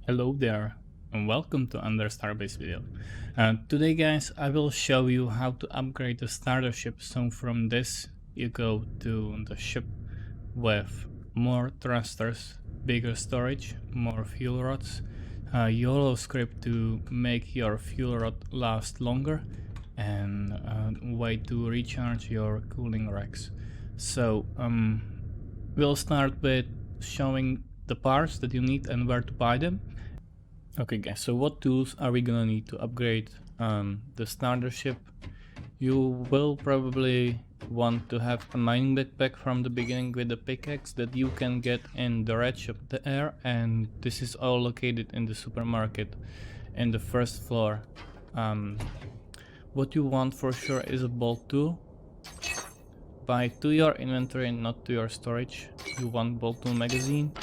Hello there and welcome to another Starbase video. Today guys, I will show you how to upgrade the starter ship. So from this you go to the ship with more thrusters, bigger storage, more fuel rods, YOLO script to make your fuel rod last longer, and way to recharge your cooling racks. So we'll start with showing the parts that you need and where to buy them. Okay guys, so what tools are we gonna need to upgrade the starter ship? You will probably want to have a mining backpack from the beginning with a pickaxe that you can get in the red shop there, and this is all located in the supermarket in the first floor. What you want for sure is a bolt tool. Buy to your inventory, not to your storage. You want bolt tool magazine.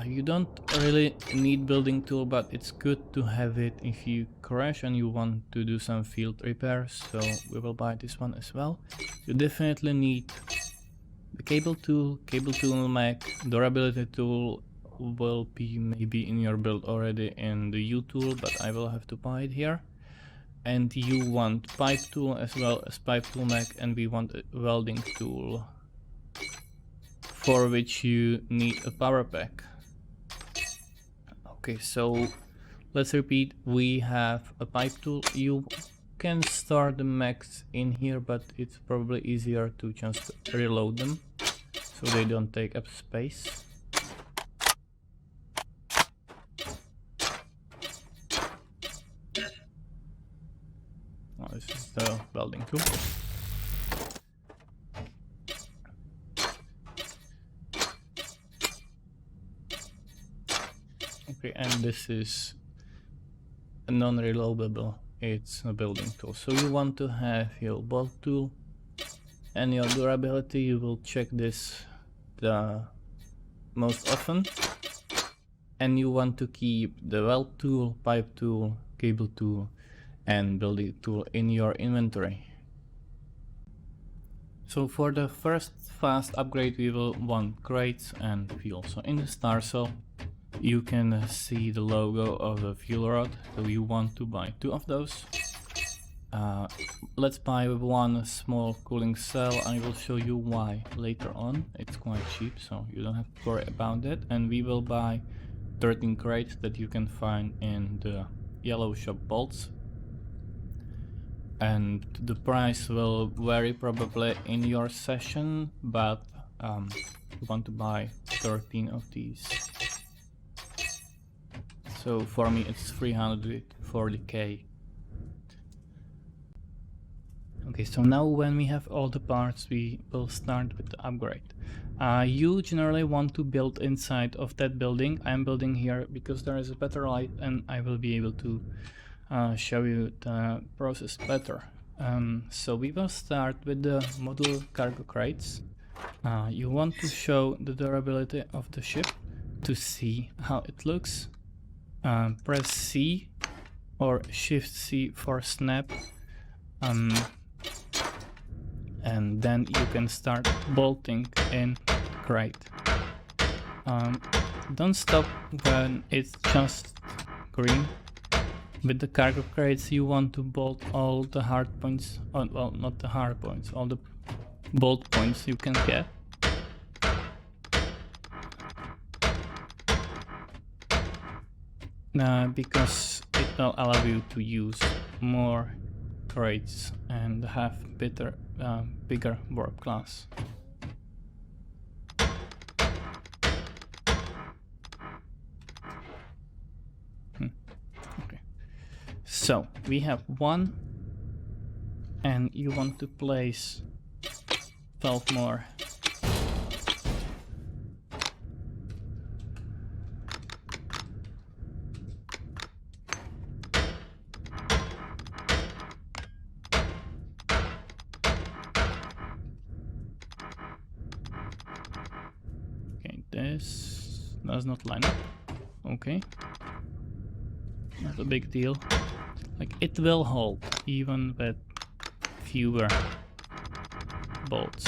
You don't really need building tool, but it's good to have it if you crash and you want to do some field repairs, so we will buy this one as well. You definitely need the cable tool mag. Durability tool will be maybe in your build already in the U tool, but I will have to buy it here. And you want pipe tool as well as pipe tool mag, and we want a welding tool, for which you need a power pack. Okay, so let's repeat. We have a pipe tool. You can store the mags in here, but it's probably easier to just reload them so they don't take up space. Oh, this is the welding tool. Okay, and this is a non-reloadable, it's a building tool. So you want to have your bolt tool and your durability. You will check this the most often, and you want to keep the weld tool, pipe tool, cable tool and building tool in your inventory. So for the first fast upgrade we will want crates and fuel. So in the star cell you can see the logo of the fuel rod, so you want to buy 2 of those. Let's buy one small cooling cell. I will show you why later on. It's quite cheap, so you don't have to worry about that. And we will buy 13 crates that you can find in the yellow shop bolts. And the price will vary probably in your session, but you want to buy 13 of these. So for me it's 340k. Okay, so now when we have all the parts, we will start with the upgrade. You generally want to build inside of that building. I'm building here because there is a better light and I will be able to show you the process better. So we will start with the module cargo crates. You want to show the durability of the ship to see how it looks. Press C or Shift C for snap, and then you can start bolting in crate. Don't stop when it's just green. With the cargo crates you want to bolt all the hard points, well, not the hard points, all the bolt points you can get. Because it will allow you to use more crates and have bigger warp class. Okay. So we have 1, and you want to place 12 more. This does not line up. Okay, not a big deal. Like, it will hold even with fewer bolts.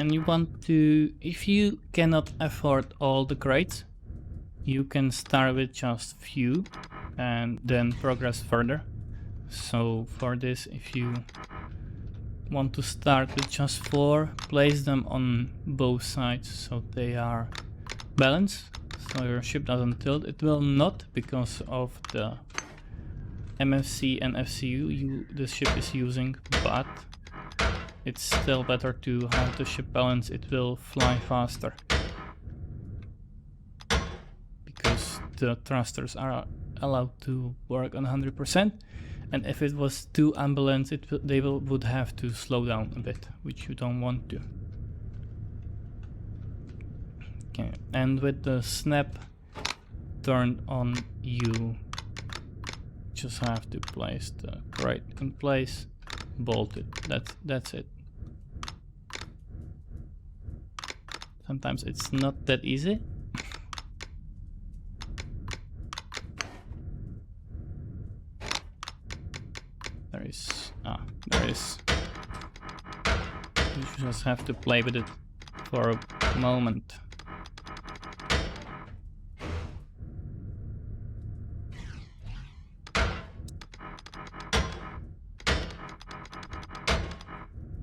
And you want to, if you cannot afford all the crates, you can start with just few and then progress further. So for this, if you want to start with just 4, place them on both sides so they are balanced, so your ship doesn't tilt. It will not because of the MFC and FCU this ship is using, but it's still better to have the ship balance. It will fly faster because the thrusters are allowed to work on 100%, and if it was too unbalanced, they would have to slow down a bit, which you don't want to. Okay, and with the snap turned on, you just have to place the crate in place, bolt it. That's it. Sometimes it's not that easy. There is. You just have to play with it for a moment.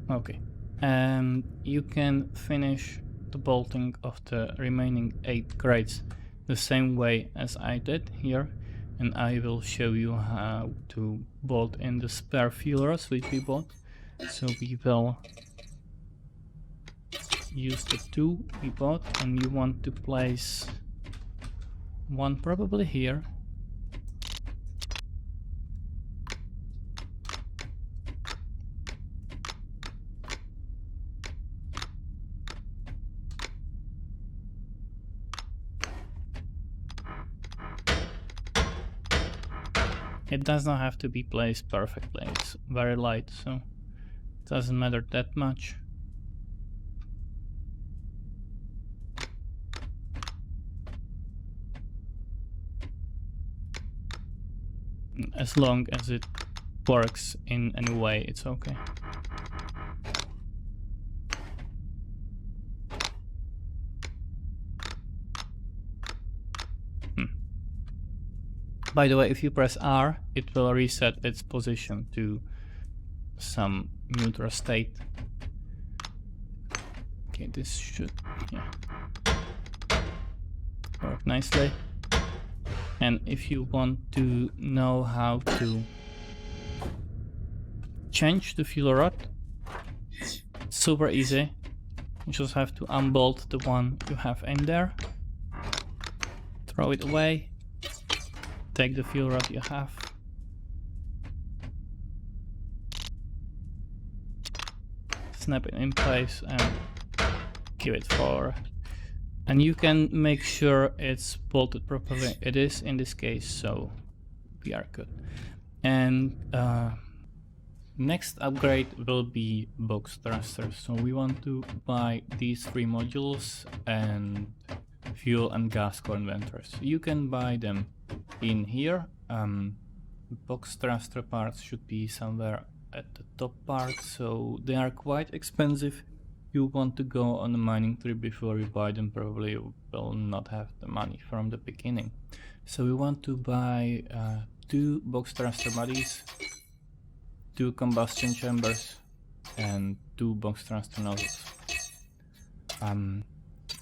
Okay, and you can finish the bolting of the remaining 8 crates the same way as I did here, and I will show you how to bolt in the spare fuel rods which we bought. So we will use the 2 we bought, and you want to place one probably here. It does not have to be placed perfectly, it's very light, so it doesn't matter that much. As long as it works in any way, it's okay. By the way, if you press R, it will reset its position to some neutral state. Okay, this should work nicely. And if you want to know how to change the fuel rod, super easy. You just have to unbolt the one you have in there, throw it away, take the fuel rod you have, snap it in place and give it forward. And you can make sure it's bolted properly. It is in this case, so we are good. And next upgrade will be box thrusters. So we want to buy these 3 modules and fuel and gas converters. You can buy them in here. Box thruster parts should be somewhere at the top part, so they are quite expensive. You want to go on a mining trip before you buy them. Probably you will not have the money from the beginning. So we want to buy 2 box thruster bodies, 2 combustion chambers, and 2 box thruster nozzles.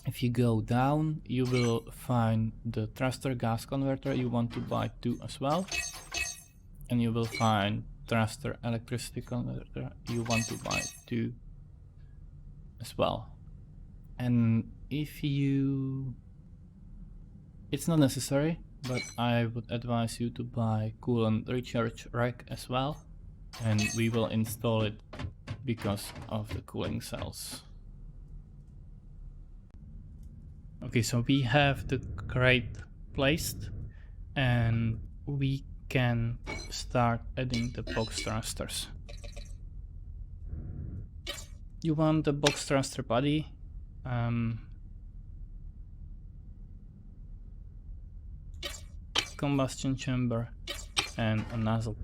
If you go down, you will find the thruster gas converter. You want to buy 2 as well, and you will find thruster electricity converter. You want to buy 2 as well. And if you, it's not necessary, but I would advise you to buy coolant recharge rack as well, and we will install it because of the cooling cells. Okay, so we have the crate placed and we can start adding the box thrusters. You want the box thruster body, combustion chamber and a nozzle.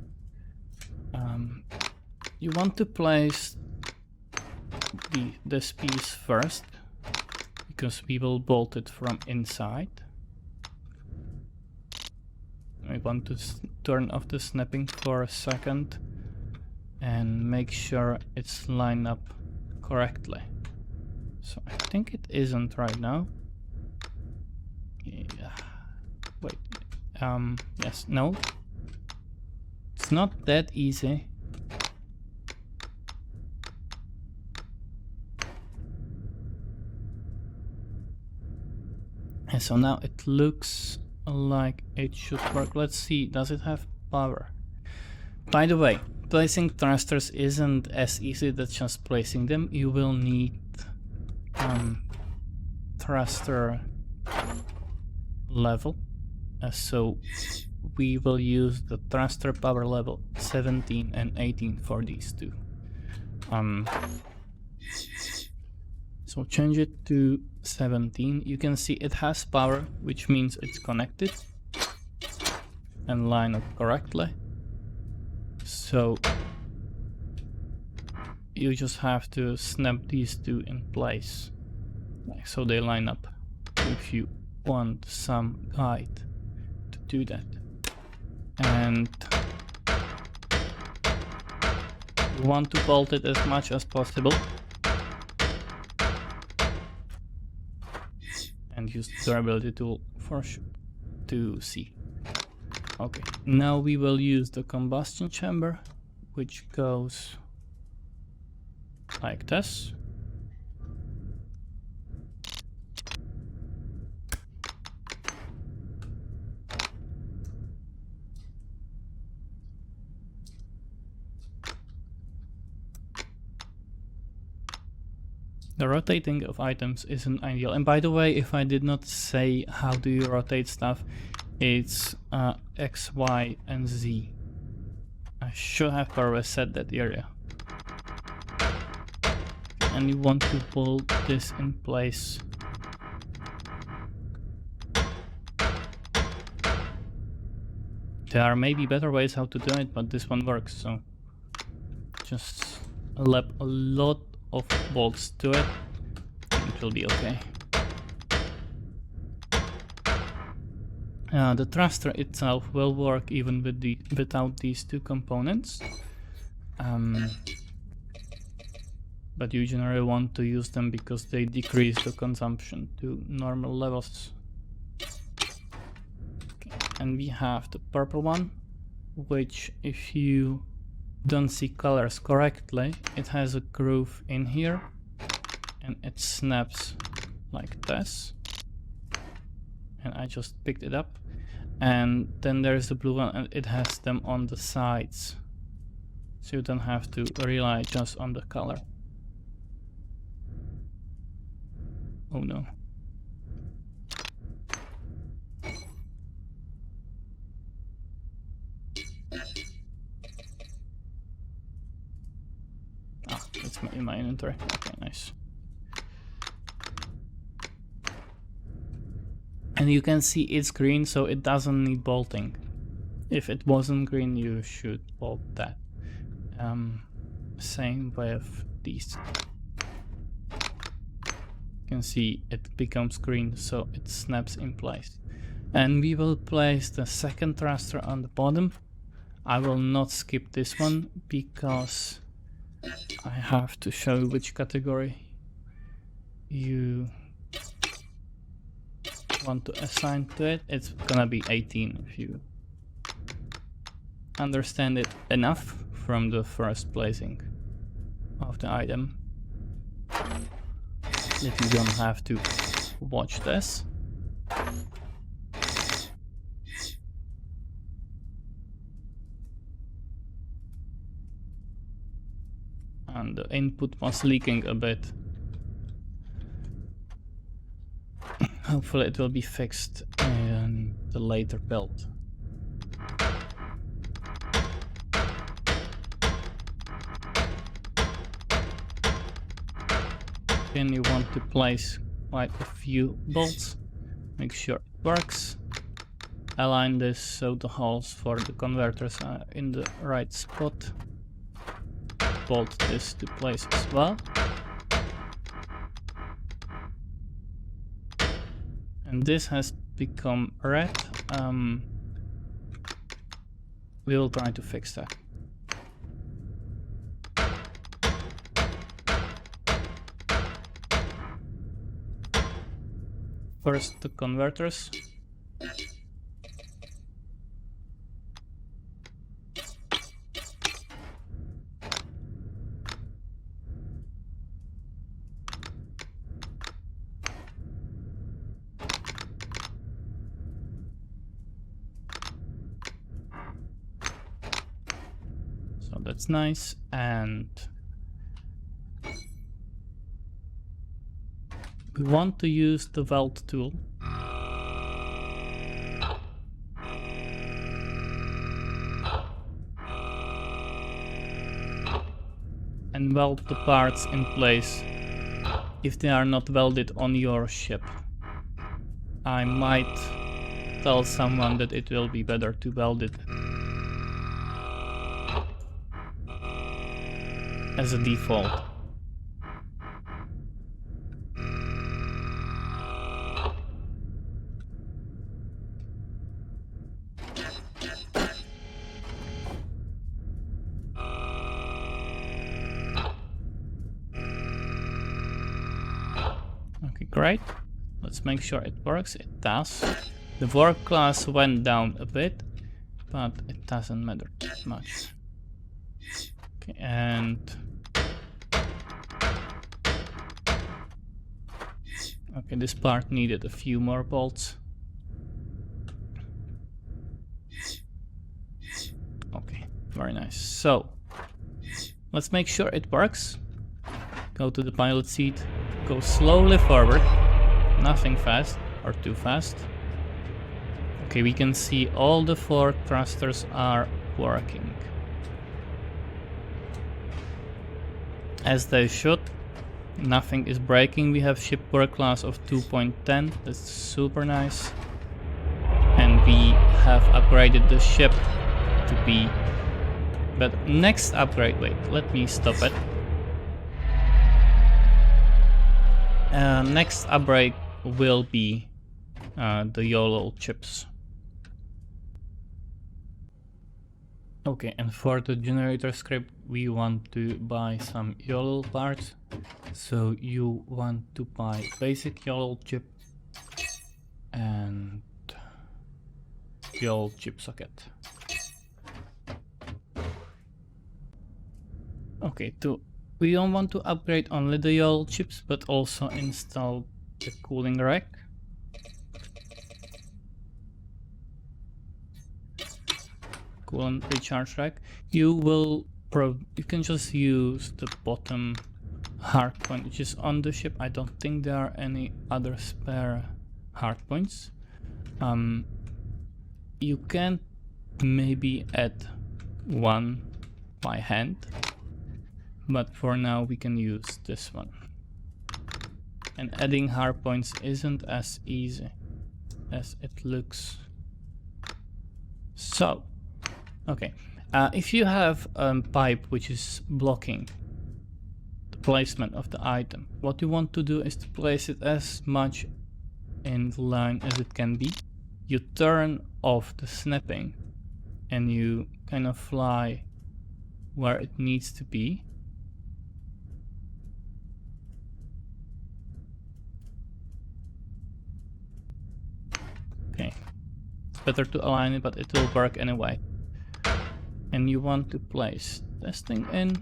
You want to place this piece first, because we will bolt it from inside. I want to turn off the snapping for a second and make sure it's lined up correctly. So I think it isn't right now. Yeah. Wait. Yes. No. It's not that easy. And so now it looks like it should work. Let's see, does it have power? By the way, placing thrusters isn't as easy as just placing them. You will need thruster level. So we will use the thruster power level 17 and 18 for these two. So change it to 17. You can see it has power, which means it's connected and line up correctly. So you just have to snap these two in place, like so they line up, if you want some guide to do that. And you want to bolt it as much as possible. And use the durability tool for to see. Okay, now we will use the combustion chamber, which goes like this. The rotating of items isn't ideal. And by the way, if I did not say how do you rotate stuff, it's X, Y, and Z. I should have probably set that area. And you want to pull this in place. There are maybe better ways how to do it, but this one works, so just lap a lot of bolts to it, it will be okay. The thruster itself will work even with without these two components, but you generally want to use them because they decrease the consumption to normal levels. Okay. And we have the purple one, which if you don't see colors correctly, it has a groove in here and it snaps like this, and I just picked it up. And then there's the blue one and it has them on the sides, so you don't have to rely just on the color. Oh no. It's in my inventory. Okay, nice. And you can see it's green, so it doesn't need bolting. If it wasn't green, you should bolt that. Same with these. You can see it becomes green, so it snaps in place. And we will place the second thruster on the bottom. I will not skip this one because I have to show you which category you want to assign to it. It's gonna be 18 if you understand it enough from the first placing of the item, that you don't have to watch this. And the input was leaking a bit. Hopefully it will be fixed in the later build. Then you want to place quite a few bolts. Make sure it works. Align this so the holes for the converters are in the right spot. Bolt this to place as well. and this has become red. We will try to fix that. First, the converters. So that's nice, and we want to use the weld tool. And weld the parts in place if they are not welded on your ship. I might tell someone that it will be better to weld it as a default. Okay, great. Let's make sure it works. It does. The work class went down a bit, but it doesn't matter that much. Okay, and okay, this part needed a few more bolts. Okay, very nice. So let's make sure it works. Go to the pilot seat, go slowly forward, nothing fast or too fast. Okay, we can see all the 4 thrusters are working as they should. Nothing is breaking. We have ship work class of 2.10. That's super nice. And we have upgraded the ship to be... But next upgrade, wait, let me stop it. Next upgrade will be the YOLO chips. Okay, and for the generator script we want to buy some YOLO parts. So you want to buy basic YOLO chip and YOLO chip socket. Okay, we don't want to upgrade only the YOLO chips, but also install the cooling rack. Coolant recharge rack. You can just use the bottom hard point which is on the ship. I don't think there are any other spare hard points. You can maybe add one by hand, but for now we can use this one. And adding hard points isn't as easy as it looks. So okay, if you have a pipe which is blocking the placement of the item, what you want to do is to place it as much in line as it can be. You turn off the snapping and you kind of fly where it needs to be. Okay, it's better to align it, but it will work anyway. And you want to place this thing in.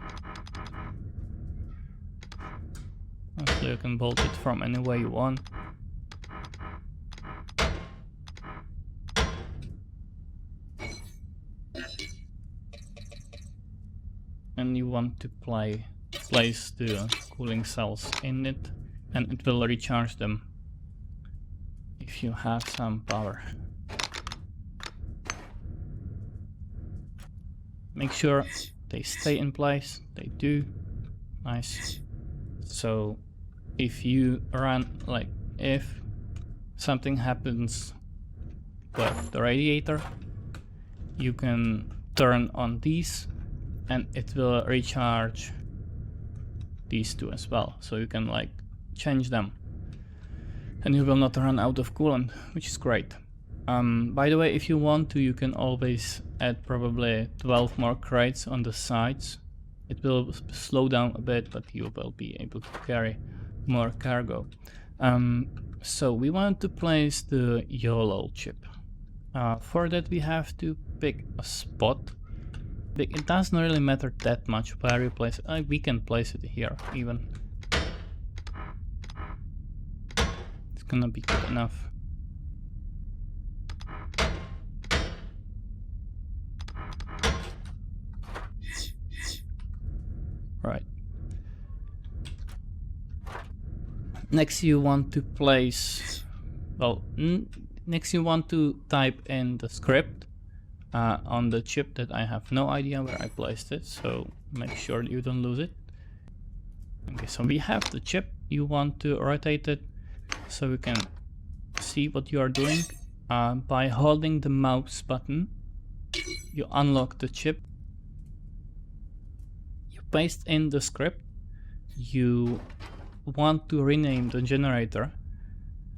Actually, you can bolt it from any way you want. And you want to place the cooling cells in it, and it will recharge them if you have some power. Make sure they stay in place. They do. Nice. So if you run, like if something happens with the radiator, you can turn on these and it will recharge these two as well. So you can like change them. and you will not run out of coolant, which is great. By the way, if you want to, you can always add probably 12 more crates on the sides. It will slow down a bit, but you will be able to carry more cargo. So we want to place the YOLO chip. For that we have to pick a spot. It doesn't really matter that much where you place it. We can place it here even. It's gonna be good enough. Right. Next you want to place, well, next you want to type in the script on the chip that I have no idea where I placed it, so make sure you don't lose it. Okay, so we have the chip. You want to rotate it so you can see what you are doing. By holding the mouse button, you unlock the chip. You paste in the script. You want to rename the generator.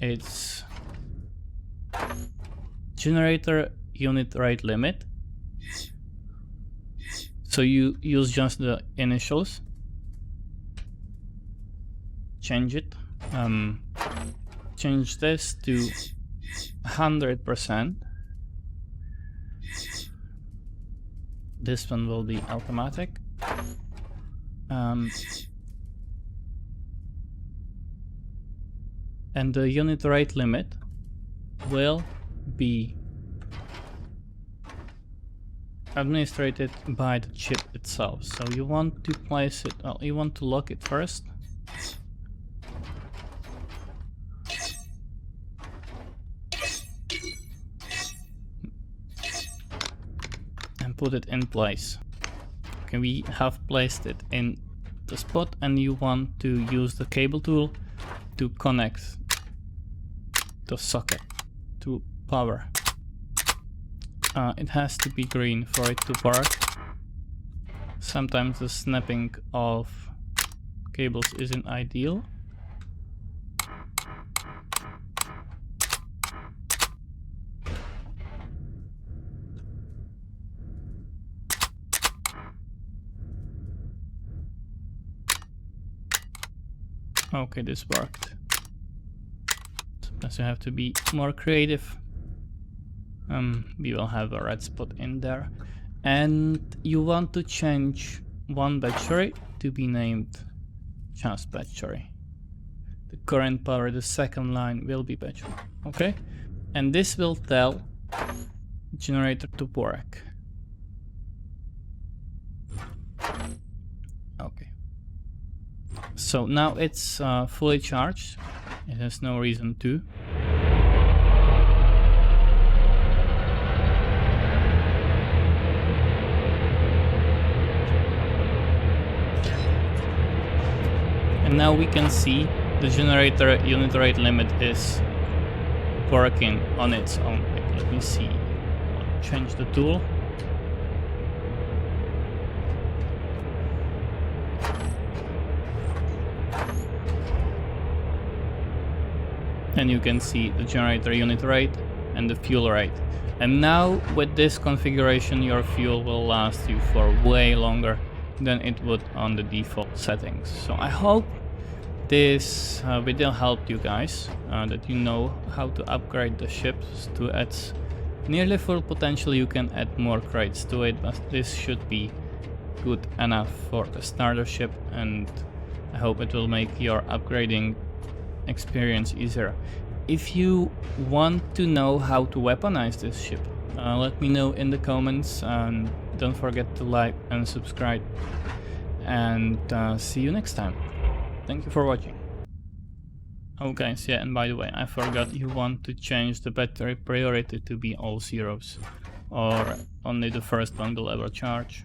It's generator unit rate limit. So you use just the initials. Change it. Change this to 100%. This one will be automatic. And the unit rate limit will be administrated by the chip itself. So you want to place it, you want to lock it first. And put it in place. Okay, we have placed it in the spot, and you want to use the cable tool to connect the socket to power. It has to be green for it to work. Sometimes the snapping of cables isn't ideal. Okay, this worked. Sometimes you have to be more creative. We will have a red spot in there. And you want to change one battery to be named just battery. The current power, the second line will be battery. Okay? And this will tell the generator to work. Okay. So now it's fully charged. It has no reason to. And now we can see the generator unit rate limit is working on its own. Let me see. I'll change the tool. And you can see the generator unit rate and the fuel rate. And now with this configuration, your fuel will last you for way longer than it would on the default settings. So I hope this video helped you guys, that you know how to upgrade the ships to its nearly full potential. You can add more crates to it, but this should be good enough for a starter ship, and I hope it will make your upgrading experience easier. If you want to know how to weaponize this ship, let me know in the comments, and don't forget to like and subscribe, and see you next time. Thank you for watching. Oh guys, yeah, and by the way, I forgot, you want to change the battery priority to be all zeros, or only the first one will ever charge.